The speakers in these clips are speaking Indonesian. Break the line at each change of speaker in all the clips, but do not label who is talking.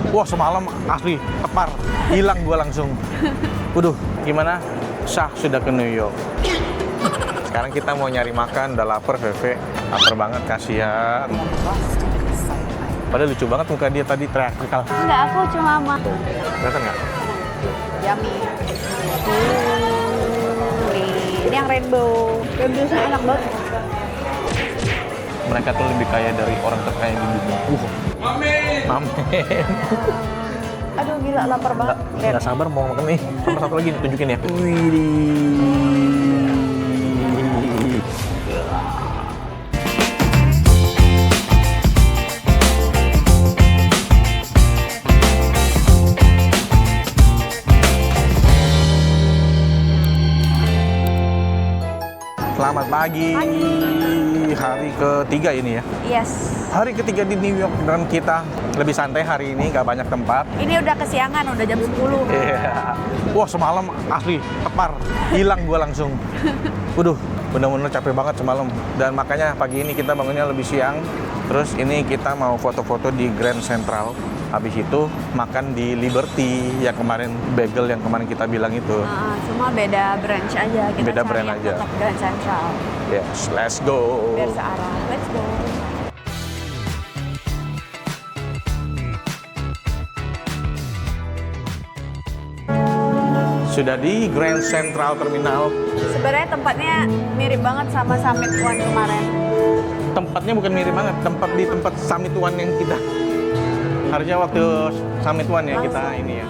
Wah, semalam asli tepar, hilang gua langsung. Waduh, gimana? Syah sudah ke New York. Sekarang kita mau nyari makan, udah lapar, Veve. Lapar banget, kasihan. Padahal lucu banget muka dia tadi teriak-teriak.
Enggak, aku cuma mau.
Kelihatan nggak?
Yummy. Nih, ini yang rainbow. Rainbownya enak banget.
Mereka tuh lebih kaya dari orang terkaya di dunia. Mamen.
Aduh, gila lapar banget.
Nggak sabar mau makan nih. Sama satu lagi tunjukin ya. Widih. Selamat pagi. Hari ketiga ini ya.
Yes.
Hari ketiga di New York dan kita lebih santai hari ini, nggak banyak tempat.
Ini udah kesiangan, udah jam 10.
Iya. Wah, semalam asli tepar, hilang gua langsung. Waduh, bener-bener capek banget semalam. Dan makanya pagi ini kita bangunnya lebih siang. Terus ini kita mau foto-foto di Grand Central. Habis itu makan di Liberty yang kemarin bagel yang kemarin kita bilang itu.
Cuma beda branch aja. Kita
Beda
cari
brand
yang
aja.
tetap Grand Central.
Yes, let's go.
Biar searah. Let's go.
Sudah di Grand Central Terminal.
Sebenarnya tempatnya mirip banget sama Summit One kemarin.
Tempatnya bukan mirip banget, di tempat Summit One yang kita harusnya waktu Summit One ya kita ini ya.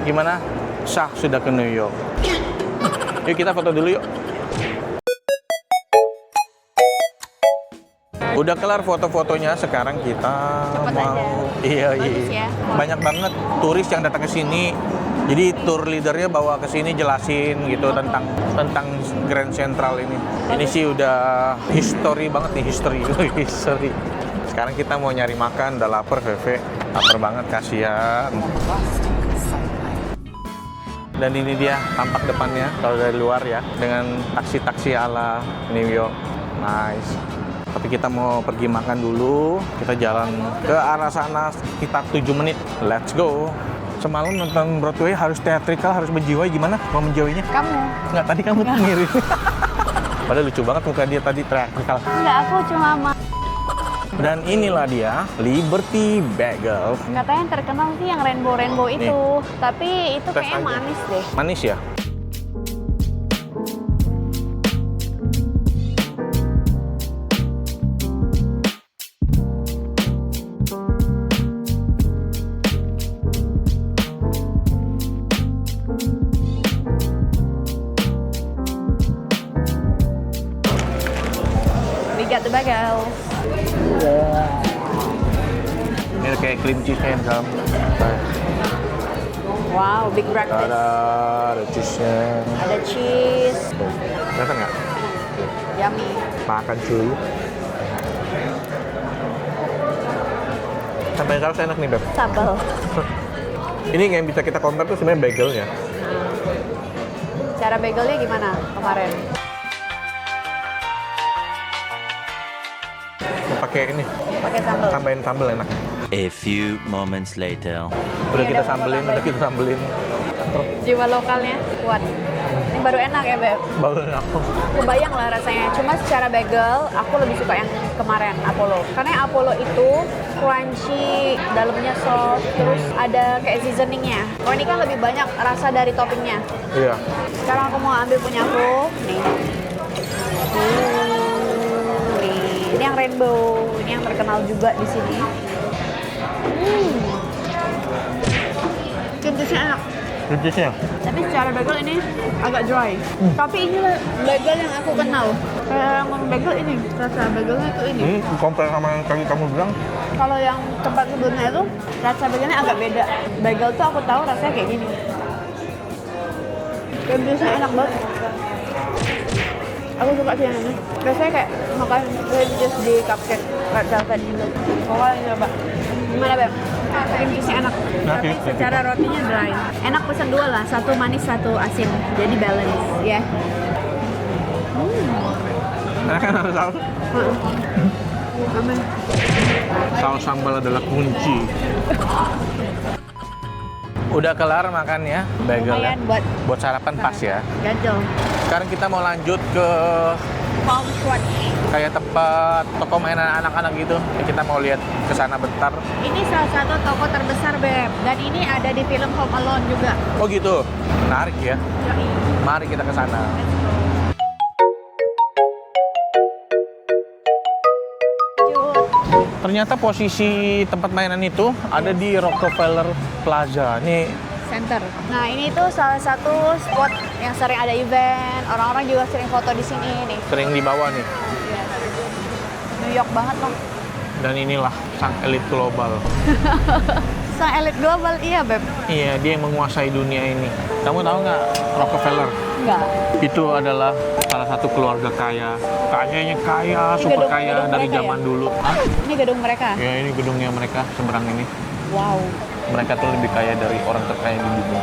Gimana? Syah sudah ke New York. Yuk kita foto dulu yuk. Udah kelar foto-fotonya, sekarang kita
Cepet
mau
aja.
iya.
Bagus ya.
Banyak banget turis yang datang ke sini. Jadi tour leadernya bawa ke sini jelasin gitu tentang Grand Central ini. Ini sih udah history banget nih, history. Sekarang kita mau nyari makan, udah lapar, Veve. Lapar banget, kasihan. Dan ini dia tampak depannya kalau dari luar ya, dengan taksi-taksi ala New York. Nice. Tapi kita mau pergi makan dulu. Kita jalan ke arah sana sekitar 7 menit. Let's go. Semalam nonton Broadway harus teatrikal, harus menjiwai. Gimana mau menjiwainya?
Kamu?
Nggak, tadi kamu tuh mirip. Padahal lucu banget muka dia tadi teatrikal.
Enggak, aku cuma mau.
Dan inilah dia, Liberty Bagel.
Katanya yang terkenal sih yang rainbow itu. Tapi itu
Tes
kayaknya
aja.
manis deh.
Manis ya?
We got the bagel.
Ini kayak cream cheese-nya di dalam.
Wow, big breakfast.
Ada cheese-nya.
Ada cheese.
Kelihatan nggak?
Yummy.
Makan cuy. Sampai sekarang enak nih, Beb.
Sambal.
Ini yang bisa kita compare tuh sebenarnya bagelnya.
Cara bagelnya gimana kemarin?
Pakai ini,
Pakai sambal.
tambahin sambal enak.
A few moments later.
Udah
Ini
kita
udah
sambelin,
mau
udah kita sambelin.
Jiwa lokalnya kuat. Ini baru enak ya, Beb?
Baru enak.
Kebayang lah rasanya. Cuma secara bagel, aku lebih suka yang kemarin, Apollo. Karena yang Apollo itu crunchy, dalamnya soft, terus ada kayak seasoningnya. Kalau ini kan lebih banyak rasa dari toppingnya.
Iya.
Sekarang aku mau ambil punya aku. Nih. Nih. Ini yang rainbow. Ini yang terkenal juga di sini. Cream cheese-nya enak.
Cheese-nya.
Tapi secara bagel ini agak dry. Tapi ini bagel yang aku kenal. Kayak yang bagel ini, rasa bagelnya itu ini.
Compare sama yang tadi kamu bilang,
Kalau yang tempat sebelumnya itu rasa bagelnya agak beda. Bagel tuh aku tahu rasanya kayak gini. Cream cheese-nya enak banget. Aku suka sih yang ini. Biasanya kayak makan cream cheese di cupcake red velvet gitu. Pokoknya ini coba. Gimana Beb? Cream cheese-nya enak. Tapi secara rotinya dry. Enak pesan dua lah, satu manis, satu asin. Jadi balance ya.
enak kan harus saus.
Aman.
Saus sambal adalah kunci. Udah kelar makannya, bagelnya.
Lumayan
Buat sarapan pas ya.
ganjel.
Sekarang kita mau lanjut ke
Palm Swatch.
kayak tempat toko mainan anak-anak gitu. Kita mau lihat ke sana bentar.
Ini salah satu toko terbesar Beb. Dan ini ada di film Home Alone juga.
Oh gitu. Menarik ya.
Yoi.
Mari kita ke sana. Ternyata posisi tempat mainan itu ada di Rockefeller Plaza. Ini
Center. Nah ini tuh salah satu spot yang sering ada event. Orang-orang juga sering foto di sini nih.
sering dibawa nih.
New York banget loh.
Dan inilah sang elit global.
Sang elit global, iya Beb.
Iya, dia yang menguasai dunia ini. Kamu tahu nggak Rockefeller?
Enggak.
Itu adalah salah satu keluarga kaya. Kayaknya kaya, super
gedung-
kaya
gedung
dari
mereka
zaman
ya?
dulu. Hah?
Ini gedung mereka.
Ya ini gedungnya mereka seberang ini.
Wow.
Mereka tuh lebih kaya dari orang terkaya di dunia.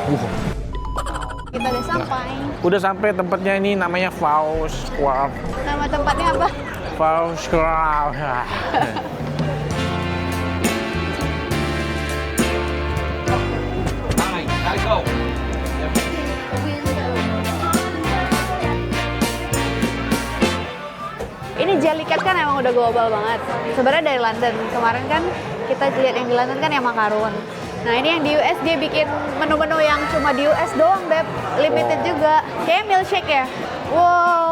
Kita udah sampai.
Udah sampai tempatnya ini namanya Faust Square.
Nama tempatnya apa?
Faust Square.
Ini Jellycat kan emang udah global banget. Sebenarnya dari London. Kemarin kan kita lihat yang di London kan yang macaron. Nah ini yang di US dia bikin menu-menu yang cuma di US doang, Beb. Limited juga. Kayak milkshake ya? Wow.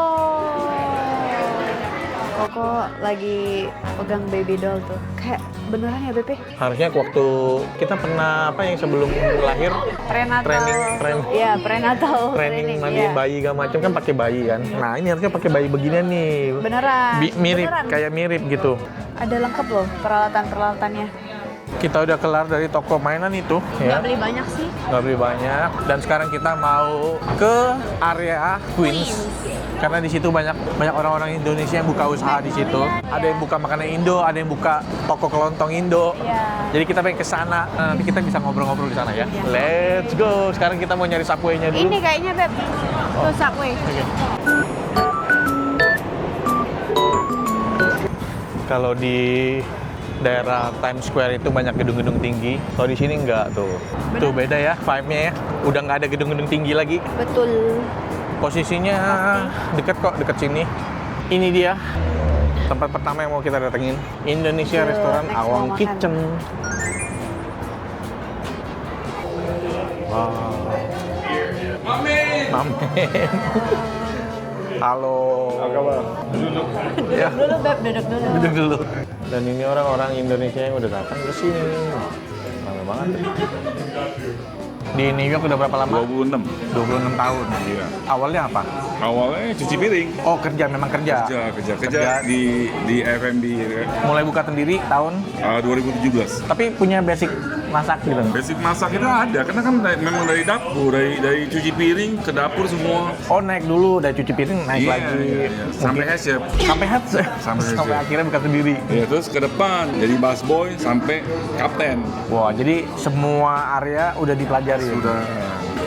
Koko lagi pegang baby doll tuh. Kayak beneran ya, Beb?
Harusnya waktu kita pernah apa yang sebelum lahir
Prenatal.
training
Iya, prenatal
training mandi
iya.
bayi gak macam kan pakai bayi kan. Nah ini harusnya pakai bayi beginian nih.
Beneran.
Mirip,
Beneran.
kayak mirip gitu.
Ada lengkap loh peralatan-peralatannya.
Kita udah kelar dari toko mainan itu,
Nggak
ya.
beli banyak sih.
Nggak beli banyak. Dan sekarang kita mau ke area Queens. Karena di situ banyak orang-orang Indonesia yang buka usaha di situ. Ada yang buka makanan Indo, ada yang buka toko kelontong Indo.
Iya.
Jadi kita pengen ke sana. Nah, nanti kita bisa ngobrol-ngobrol di sana ya.
Iya.
Let's go. Sekarang kita mau nyari Subway-nya dulu.
Ini kayaknya Beb. Tuh Subway.
Oke. Kalau di daerah Times Square itu banyak gedung-gedung tinggi. Kalau di sini enggak tuh.
Bener.
Tuh beda ya vibe-nya ya. Udah nggak ada gedung-gedung tinggi lagi.
Betul.
Posisinya deket kok, deket sini. Ini dia tempat pertama yang mau kita datengin. Indonesia
Yuk,
Restoran
next
Awang
mau makan.
Kitchen. Wow. Mamen. Halo. Apa kabar? Duduk. Ya,
Dulu Beb, duduk dulu.
duduk dulu. Dan ini orang-orang Indonesia yang udah datang ke sini. Lama banget. Di New York udah berapa lama?
26.
26 tahun.
Iya.
Awalnya apa?
Awalnya cuci piring.
Oh, kerja, memang kerja.
Kerja di F&B ya kan.
Mulai buka sendiri tahun,
2017.
tapi punya basic masak gitu.
Basic masak itu ada karena kan memang dari dapur, dari cuci piring ke dapur semua.
Oh, naik dulu dari cuci piring, naik lagi.
Sampai
Mungkin-
head chef.
sampai head chef.
Sampai head
Sampai
chef.
akhirnya buka sendiri.
Ya terus ke depan jadi busboy sampai kapten.
Wah, jadi semua area udah dipelajari.
Sudah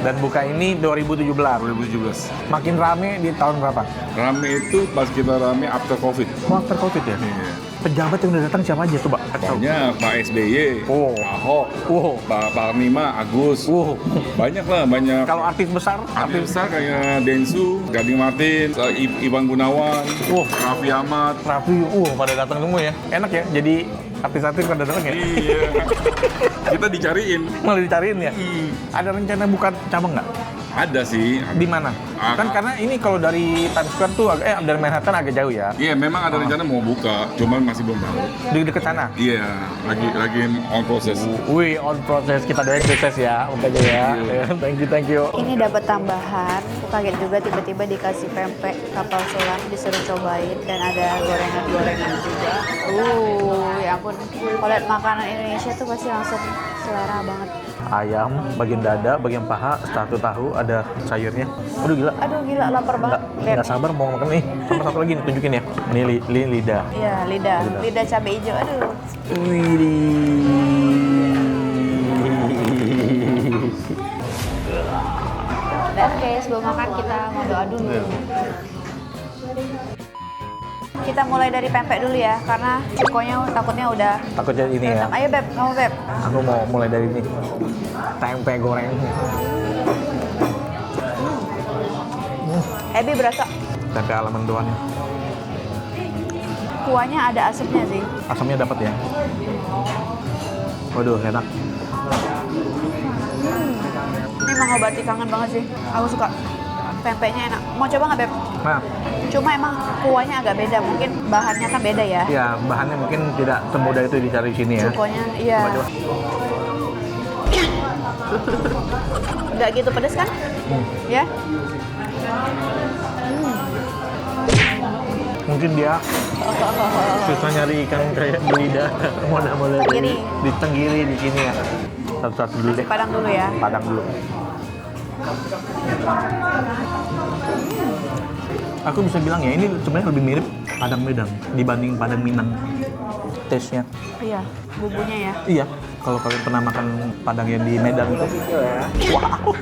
Dan buka ini 2017.
2017.
Makin rame di tahun berapa?
Rame itu pas kita rame after Covid.
Oh, after COVID ya?
Iya.
Pejabat yang udah datang siapa aja tuh, Pak?
Banyak Pak SBY,
Oh.
Ahok,
Wow.
Pak Panglima, Agus.
Wow.
Banyak lah, banyak.
Kalau artis besar?
Artis besar kayak Densu, Gading Martin, Iwan Gunawan,
Wah.
Raffi Ahmad.
Raffi, pada datang semua ya. Enak ya, jadi artis-artis pada datang ya?
Iya. Kita dicariin.
Malah dicariin ya? Ada rencana buka cabang nggak?
Ada sih.
Di mana? Kan karena ini kalau dari Times Square tuh dari Manhattan agak jauh ya.
Iya, memang ada rencana mau buka, cuman masih belum tahu.
Di dekat sana.
Iya, lagi on proses.
Wih, on proses, kita doain sukses ya, makanya ya. Thank you.
Ini dapat tambahan. Aku kaget juga tiba-tiba dikasih pempek kapal selam, disuruh cobain dan ada gorengan-gorengan juga. Ya ampun. Kalau lihat makanan Indonesia tuh pasti langsung selera banget.
Ayam, bagian dada, bagian paha, tahu, ada sayurnya.
Aduh gila, lapar banget.
Nggak sabar mau makan nih. Sama satu lagi nih, tunjukin ya. Ini lidah.
Iya, lidah cabai hijau. Aduh. Oke, sebelum makan kita mau doa dulu. Kita mulai dari pempek dulu ya, karena Cikonya takutnya udah.
Takutnya ini ya.
Ayo Beb, kamu Beb.
Aku mau mulai dari ini. Tempe goreng.
Ebi berasa.
Tempe ala mendoan.
Kuahnya ada asamnya sih.
Asamnya dapat ya. Waduh, enak.
Ini mengobati kangen banget sih. Aku suka. Pempeknya enak. Mau coba nggak Beb?
Nah,
Cuma emang kuahnya agak beda. Mungkin bahannya kan beda ya.
ya bahannya mungkin tidak semudah itu dicari di sini ya.
Cikonya, iya.
Coba.
Nggak gitu pedes kan? Ya?
Mungkin dia susah nyari ikan kayak lidah. Model-model
Tenggiri.
di tenggiri di sini ya. Satu-satu dulu deh.
Padang dulu ya.
Padang dulu. Aku bisa bilang ya, ini sebenarnya lebih mirip Padang Medan dibanding Padang Minang. Taste-nya.
Iya, bumbunya ya.
Iya, kalau kalian pernah makan Padang yang di Medan itu. Wow,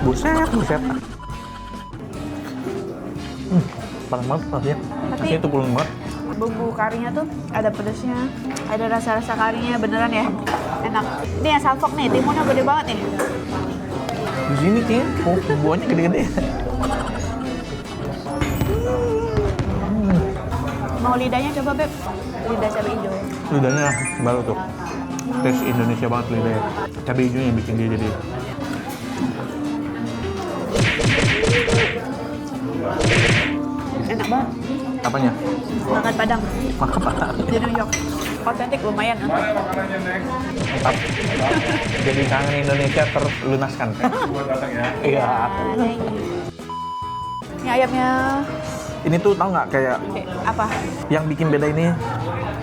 buset. Panas banget rasanya. Rasanya itu pulen banget.
Bumbu karinya tuh ada pedasnya, ada rasa-rasa karinya beneran ya. Enak. Ini yang salfok nih, timunnya gede banget nih.
Di sini kayaknya buahnya gede-gede.
Mau lidahnya coba Beb? Lidah cabai hijau.
Lidahnya baru tuh. Taste Indonesia banget lidahnya. Cabai hijaunya yang bikin dia jadi.
Enak banget.
Apanya?
Makan Padang
Makan Padang.
di New York. Otentik lumayan.
Mantap. Jadi kangen Indonesia terlunaskan. Iya.
Ini ayamnya
Ini tuh tau nggak kayak
apa?
yang bikin beda ini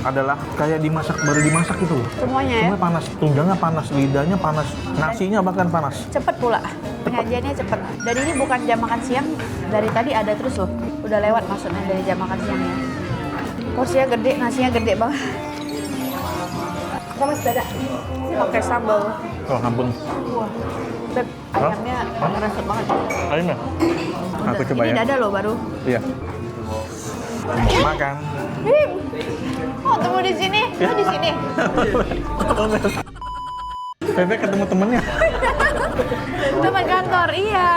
adalah kayak baru dimasak gitu loh.
Semuanya ya.
Semua panas, tunggangnya panas, lidahnya panas, nasinya bahkan panas.
Cepet pula. Penyajiannya cepet. Dan ini bukan jam makan siang, dari tadi ada terus loh. Udah lewat maksudnya dari jam makan siangnya. Porsinya gede, nasinya gede banget. Sama dada. Pakai sambal.
Oh ampun.
Wah. Beb, ayamnya ngeresep banget.
Ayamnya? Aku coba
Ini
ya.
dada loh baru.
Iya. Makan.
Bim, oh tunggu di sini. Oh di sini.
Pepe ketemu temennya.
Teman kantor, iya.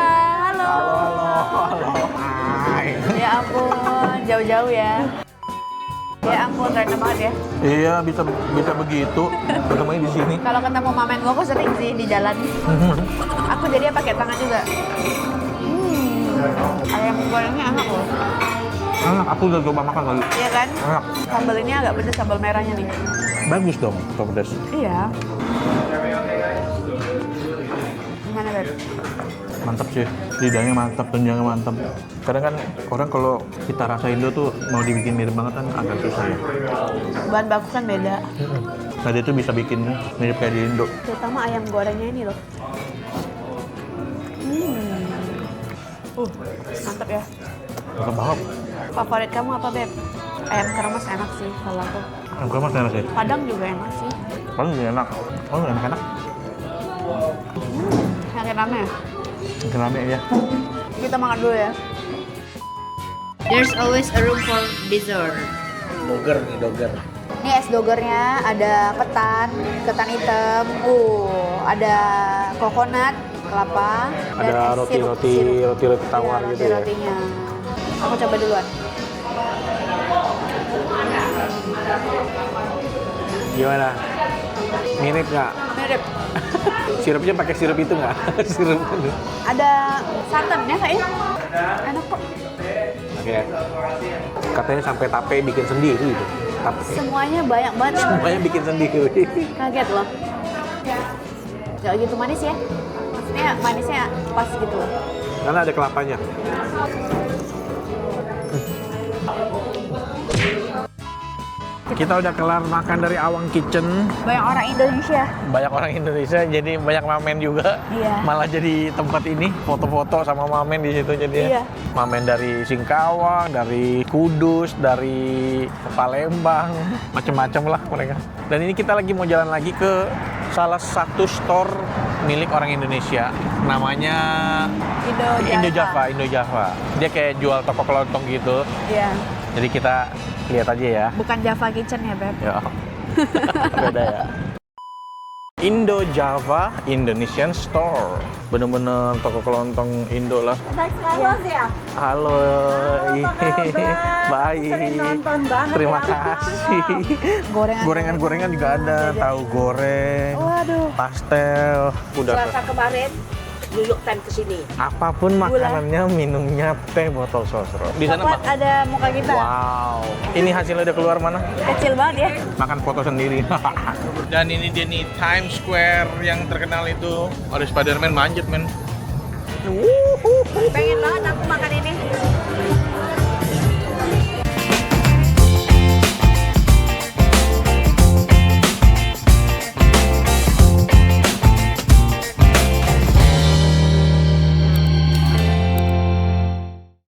Halo.
Halo. Hai.
Ya ampun, jauh-jauh ya. Ya ampun, random banget ya.
Iya, bisa begitu. Ketemunya di sini.
Kalau ketemu mamen gua, aku sering sih di jalan. Aku jadinya pakai tangan juga. Ayam gorengnya enak loh.
Enak, aku udah coba makan lagi.
Iya kan?
Enak.
Sambal ini agak pedas, sambal merahnya nih.
Bagus dong, kalau pedas.
Iya. Gimana, Beb?
Mantap sih, lidahnya mantap, tunjangnya mantap. Kadang kan orang kalau kita rasa Indo tuh mau dibikin mirip banget kan agak susah ya.
Bahan baku kan beda.
Nah dia tuh bisa bikin mirip kayak di Indo.
Terutama ayam gorengnya ini loh. Mantap ya.
Mantap banget.
Favorit kamu apa, Beb? Ayam kremes enak sih kalau aku.
Gue mas enak sih.
Padang juga enak sih.
Paling juga enak. Oh enak-enak.
Yang rame ya?
Makin rame ya.
Kita makan dulu ya. There's always a room for dessert.
Doger nih, doger.
Ini es dogernya ada ketan hitam, ada coconut, kelapa, dan
Ada
es
roti-roti tawar
Iya,
gitu ya.
roti-rotinya. Aku coba duluan.
Gimana? Mirip nggak?
mirip.
Sirupnya pakai sirup itu nggak? Sirup.
Ada santannya kayaknya. Enak kok.
Oke. Katanya sampai tape bikin sendiri gitu. Tape.
Semuanya banyak banget.
Semuanya bikin sendiri.
Kaget loh. Gak gitu manis ya. Maksudnya manisnya pas gitu loh.
Karena ada kelapanya. Kita udah kelar makan dari Awang Kitchen.
Banyak orang Indonesia.
Banyak orang Indonesia, jadi banyak mamen juga.
Iya.
Malah jadi tempat ini foto-foto sama mamen di situ jadi.
Iya.
Mamen dari Singkawang, dari Kudus, dari Palembang, macam-macam lah mereka. Dan ini kita lagi mau jalan lagi ke salah satu store milik orang Indonesia. Namanya Indo Java. Dia kayak jual toko kelontong gitu.
Iya.
Jadi kita lihat aja ya.
Bukan Java Kitchen ya, Beb.
Ya. Beda ya. Indo Java Indonesian Store. Bener-bener toko kelontong Indo lah. Halo. Baik. Terima kasih. Gorengan-gorengan juga ada. Tahu goreng.
Waduh.
Pastel. Udah.
Selasa kemarin duduk time ke sini.
Apapun makanannya, minumnya teh botol sosro. Di sana
Coklat ada muka kita.
Wow. Ini hasilnya udah keluar mana?
Kecil banget ya.
Makan foto sendiri. Dan ini dia nih Times Square yang terkenal itu. Ada Spider-Man manjat men.
Pengen banget aku makan ini.